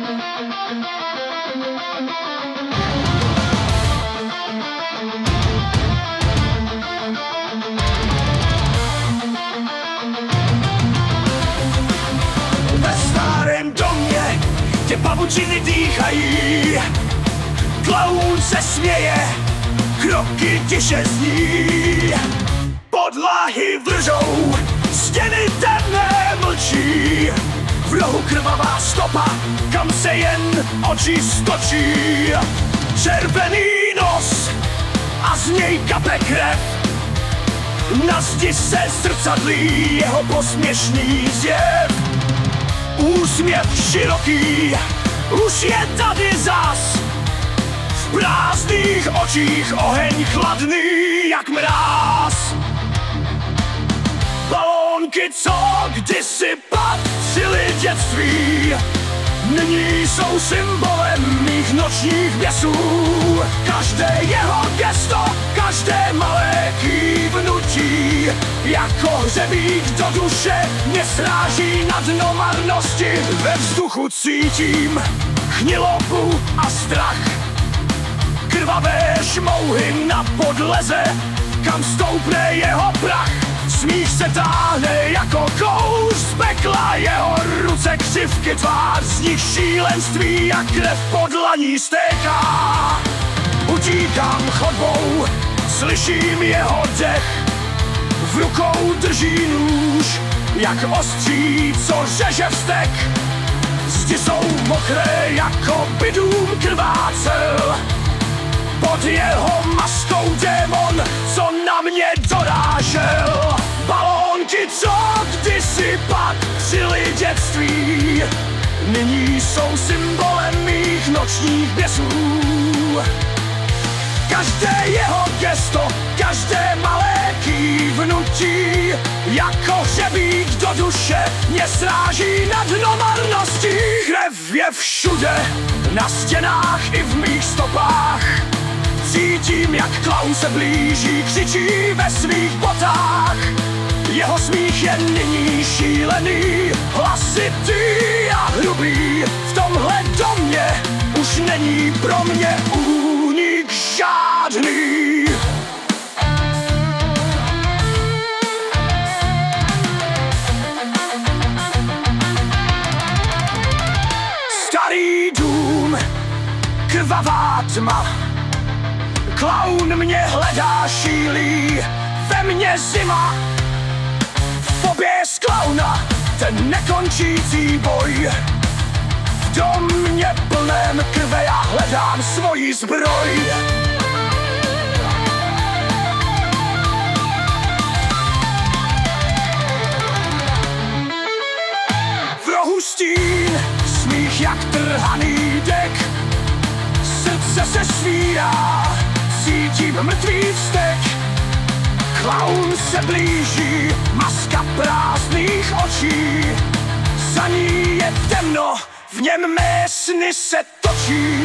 Ve starém domě tě pavučiny dýchají, klaun se směje, kroky tiše zní. Podlahy vržou, stěny temné mlčí, v rohu krvavá stopa, kam se jen oči stočí. Červený nos a z něj kape krev, na zdi se zrcadlí jeho posměšný zjev. Úsměv široký už je tady zas, v prázdných očích oheň chladný jak mráz. Balónky, co kdysi patřily dětství, nyní jsou symbolem mých nočních běsů. Každé jeho gesto, každé malé kývnutí, jako hřebík do duše mě sráží na dno marnosti. Ve vzduchu cítím chnilobu a strach, krvavé šmouhy na podleze, kam stoupne jeho prach. Smích se táhne jako kouř z pekla, jeho ruce křivky, tvář z nich šílenství a krev pod dlaní stéká. Utíkám chodbou, slyším jeho dech, v rukou drží nůž, jak ostří, co řeže vztek. Zdi jsou mokré jako by dům krvácel, pod jeho maskou démon, co na mě dorážel. Balónky, co kdysi patřily dětství, nyní jsou symbolem mých nočních běsů. Každé jeho gesto, každé malé kývnutí, jako hřebík do duše mě sráží na dno marnosti. Krev je všude, na stěnách i v mých stopách. Cítím, jak klaun se blíží, křičí ve svých botách. Jeho smích je nyní šílený, hlasitý a hrubý. V tomhle domě už není pro mě únik žádný. Starý dům, krvavá tma, klaun mě hledá, šílí ve mně zima. Fobie z klauna, ten nekončící boj. V domě plném krve já hledám svoji zbroj. V rohu stín, smích jak trhaný dek, srdce se svírá, cítím mrtvý vztek. Klaun se blíží, maska prázdných očí, za ní je temno, v něm mé sny se točí.